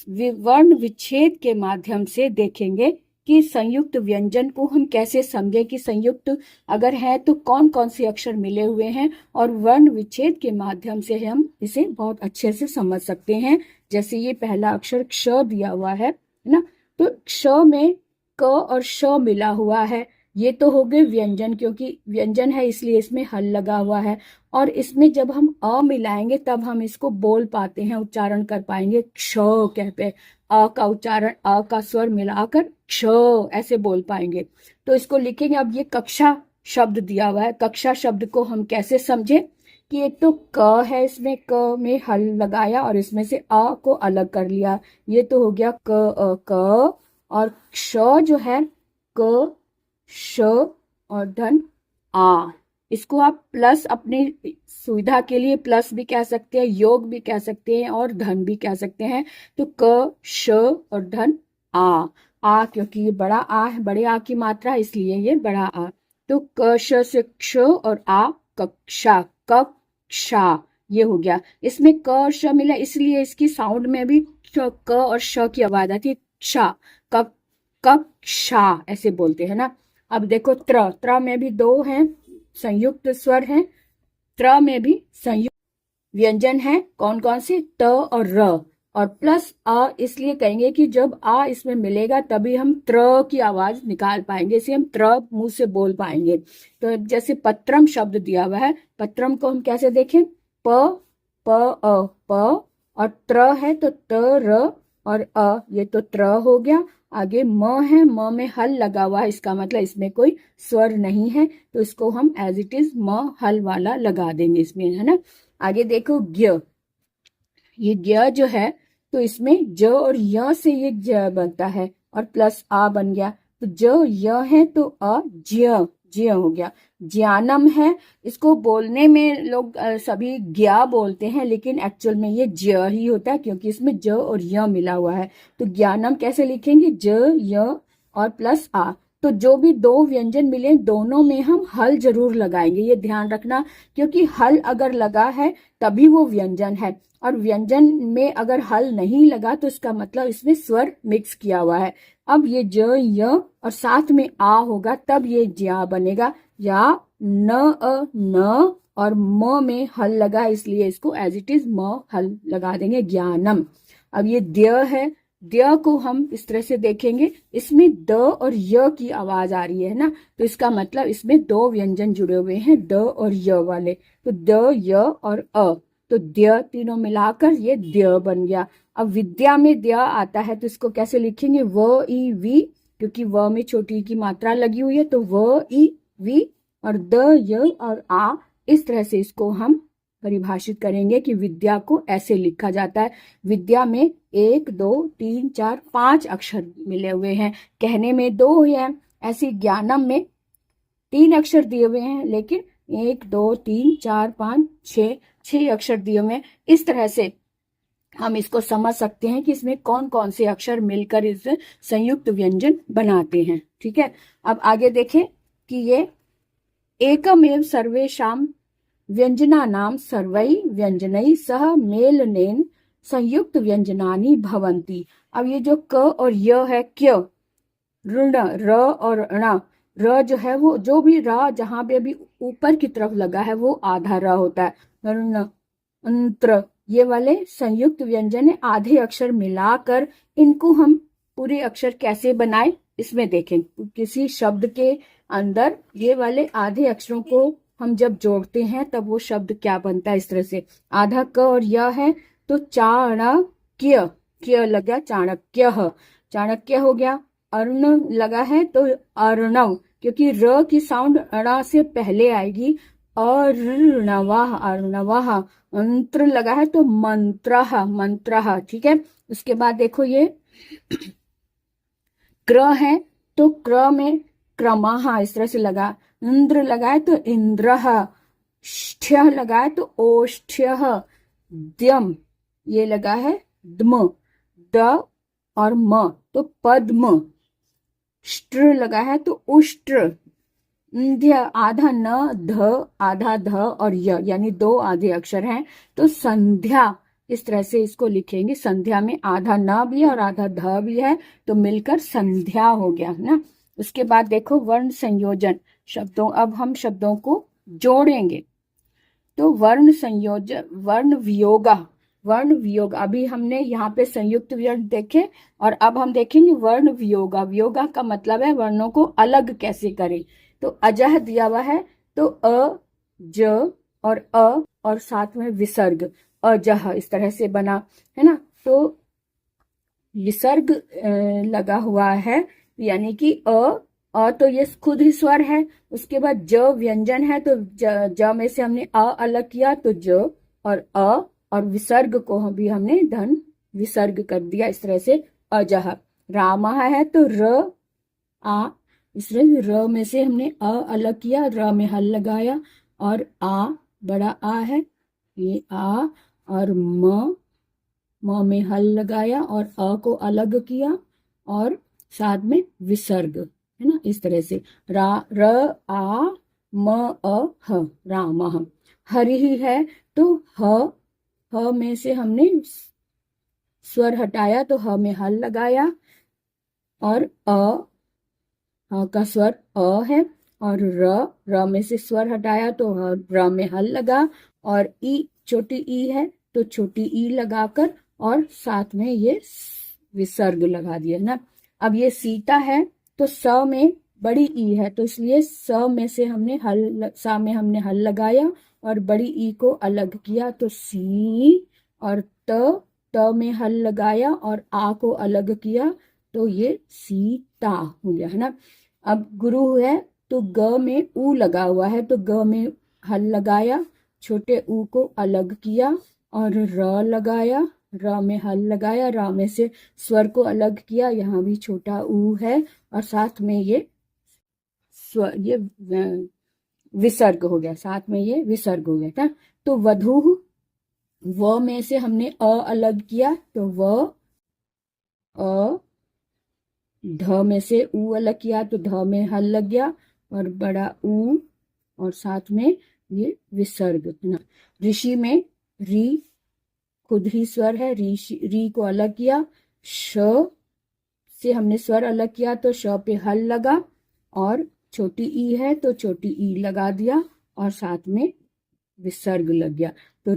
वर्ण विच्छेद के माध्यम से देखेंगे कि संयुक्त व्यंजन को हम कैसे समझें कि संयुक्त अगर है तो कौन कौन से अक्षर मिले हुए हैं, और वर्ण विच्छेद के माध्यम से हम इसे बहुत अच्छे से समझ सकते हैं। जैसे ये पहला अक्षर क्ष दिया हुआ है ना, तो क्ष में क और श मिला हुआ है, ये तो हो गए व्यंजन, क्योंकि व्यंजन है इसलिए इसमें हल लगा हुआ है। और इसमें जब हम अ मिलाएंगे तब हम इसको बोल पाते हैं, उच्चारण कर पाएंगे, क्ष कहते हैं। अ का उच्चारण, अ का स्वर मिलाकर क्ष ऐसे बोल पाएंगे। तो इसको लिखेंगे। अब ये कक्षा शब्द दिया हुआ है, कक्षा शब्द को हम कैसे समझे कि एक तो क है, इसमें क में हल लगाया और इसमें से अ को अलग कर लिया, ये तो हो गया क अ क। और क्ष जो है क श और धन आ, इसको आप प्लस अपनी सुविधा के लिए प्लस भी कह सकते हैं, योग भी कह सकते हैं और धन भी कह सकते हैं। तो क श और धन आ क्योंकि ये बड़ा आ है, बड़े आ की मात्रा इसलिए ये बड़ा आ। तो क श से क्ष और आ कक्षा, कक्षा ये हो गया। इसमें क और श मिला इसलिए इसकी साउंड में भी क और श की आवाज आती है, क्षा, कक्षा ऐसे बोलते हैं ना। अब देखो त्र में भी दो हैं संयुक्त स्वर हैं, त्र में भी संयुक्त व्यंजन है। कौन कौन से? त और र, और प्लस आ इसलिए कहेंगे कि जब आ इसमें मिलेगा तभी हम त्र की आवाज निकाल पाएंगे, इसे हम त्र मुंह से बोल पाएंगे। तो जैसे पत्रम शब्द दिया हुआ है, पत्रम को हम कैसे देखें? प अ प, और त्र है तो त र और अ, ये तो त्र हो गया। आगे म है, म में हल लगा हुआ है, इसका मतलब इसमें कोई स्वर नहीं है, तो इसको हम एज इट इज म हल वाला लगा देंगे इसमें, है ना। आगे देखो ज्ञ, ये ज्ञ जो है तो इसमें ज और य से ये ज बनता है और प्लस आ बन गया, तो ज य है तो अ ज्य, ज्य हो गया। ज्ञानम है, इसको बोलने में लोग सभी ज्ञा बोलते हैं, लेकिन एक्चुअल में ये ज्य ही होता है क्योंकि इसमें ज और य मिला हुआ है। तो ज्ञानम कैसे लिखेंगे? ज य और प्लस आ। तो जो भी दो व्यंजन मिले दोनों में हम हल जरूर लगाएंगे, ये ध्यान रखना, क्योंकि हल अगर लगा है तभी वो व्यंजन है, और व्यंजन में अगर हल नहीं लगा तो इसका मतलब इसमें स्वर मिक्स किया हुआ है। अब ये ज य और साथ में आ होगा तब ये ज्या बनेगा, या न अ न और म में हल लगा इसलिए इसको एज इट इज म हल लगा देंगे, ज्ञानम। अब ये द्य है, द्य को हम इस तरह से देखेंगे, इसमें द और य की आवाज आ रही है ना, तो इसका मतलब इसमें दो व्यंजन जुड़े हुए हैं, द और य वाले। तो द, य और अ, तो द्य तीनों मिलाकर ये द्य बन गया। अब विद्या में द्य आता है तो इसको कैसे लिखेंगे? व ई वी, क्योंकि व में छोटी की मात्रा लगी हुई है, तो व ई वी और द, य और आ, इस तरह से इसको हम परिभाषित करेंगे कि विद्या को ऐसे लिखा जाता है। विद्या में 1 2 3 4 5 अक्षर मिले हुए हैं, कहने में 2 है, ऐसे ज्ञानम में 3 अक्षर दिए हुए हैं, लेकिन 1 2 3 4 5 6 अक्षर दिए हुए हैं। इस तरह से हम इसको समझ सकते हैं कि इसमें कौन कौन से अक्षर मिलकर इस संयुक्त व्यंजन बनाते हैं। ठीक है, अब आगे देखें कि ये एकमेव सर्वेषां व्यंजनानां सर्वै व्यंजनै सह मेलनेन संयुक्त व्यंजनानि भवन्ति। अब ये जो क और य है, क्य, ऋण, र और ण, र जो है वो जो भी र जहां पे अभी ऊपर की तरफ लगा है वो आधा र होता है, ऋण, अंत्र, ये वाले संयुक्त व्यंजन है, आधे अक्षर मिलाकर इनको हम पूरे अक्षर कैसे बनाए इसमें देखें। किसी शब्द के अंदर ये वाले आधे अक्षरों को हम जब जोड़ते हैं तब वो शब्द क्या बनता है, इस तरह से। आधा क और य है तो चाणक्य, क्य लगा चाणक्य, चाणक्य हो गया। अर्ण लगा है तो अर्णव, क्योंकि र की साउंड अणा से पहले आएगी, अर्णवः, अर्णवः। मंत्र लगा है तो मंत्रः, मंत्रः। ठीक है, उसके बाद देखो ये क्र है तो क्र में क्रमः इस तरह से लगा, इंद्र लगा है तो इंद्रः, ष्ठ्य लगा है तो ओष्ठ्यः, द्यम ये लगा है द्म, द और म तो पद्म, ष्ट्र लगा है तो उष्ट्र, आधा न ध, आधा ध और य, यानी 2 आधे अक्षर हैं तो संध्या, इस तरह से इसको लिखेंगे। संध्या में आधा न भी है और आधा ध भी है, तो मिलकर संध्या हो गया ना। उसके बाद देखो वर्ण संयोजन शब्दों, अब हम शब्दों को जोड़ेंगे। तो वर्ण संयोजन, वर्ण वियोगा, वर्ण वियोग, अभी हमने यहाँ पे संयुक्त वर्ण देखे और अब हम देखेंगे वर्ण वियोगा। वियोगा का मतलब है वर्णों को अलग कैसे करें। तो अजह दिया हुआ है, तो अ, ज और अ और साथ में विसर्ग अजह, इस तरह से बना है ना। तो विसर्ग लगा हुआ है, यानी कि अ तो ये खुद ही स्वर है। उसके बाद ज व्यंजन है, तो ज में से हमने अ अलग किया, तो ज और अ और विसर्ग को भी हमने धन विसर्ग कर दिया, इस तरह से अजह। रामः है तो र आ, इस तरह से र में से हमने अ अलग किया, र में हल लगाया और आ बड़ा आ है ये आ, और म में हल लगाया और अ को अलग किया और साथ में विसर्ग, है ना, इस तरह से र आ म अ ह, रामः। हरि ही है तो ह में से हमने स्वर हटाया, तो ह में हल लगाया और ह का स्वर अ है, और र में से स्वर हटाया तो र में हल लगा, और ई छोटी ई है तो छोटी ई लगाकर और साथ में ये विसर्ग लगा दिया ना। अब ये सीता है तो स में बड़ी ई है, तो इसलिए स में से हमने सा में हमने हल लगाया और बड़ी ई को अलग किया, तो सी, और त में हल लगाया और आ को अलग किया, तो ये सीता हो गया, है ना। अब गुरु है तो ग में ऊ लगा हुआ है, तो ग में हल लगाया, छोटे ऊ को अलग किया और र लगाया, र में हल लगाया, र में से स्वर को अलग किया, यहाँ भी छोटा ऊ है और साथ में ये स्वर, ये विसर्ग हो गया, साथ में ये विसर्ग हो गया था। तो वधू, व में से हमने अ अलग किया, तो व अ, ध में से ऊ अलग किया, तो ध में हल लग गया और बड़ा ऊ और साथ में ये विसर्ग ना। ऋषि में री खुद ही स्वर है, री को अलग किया, श से हमने स्वर अलग किया, तो श पे हल लगा और छोटी ई है तो छोटी ई लगा दिया और साथ में विसर्ग लग गया। तो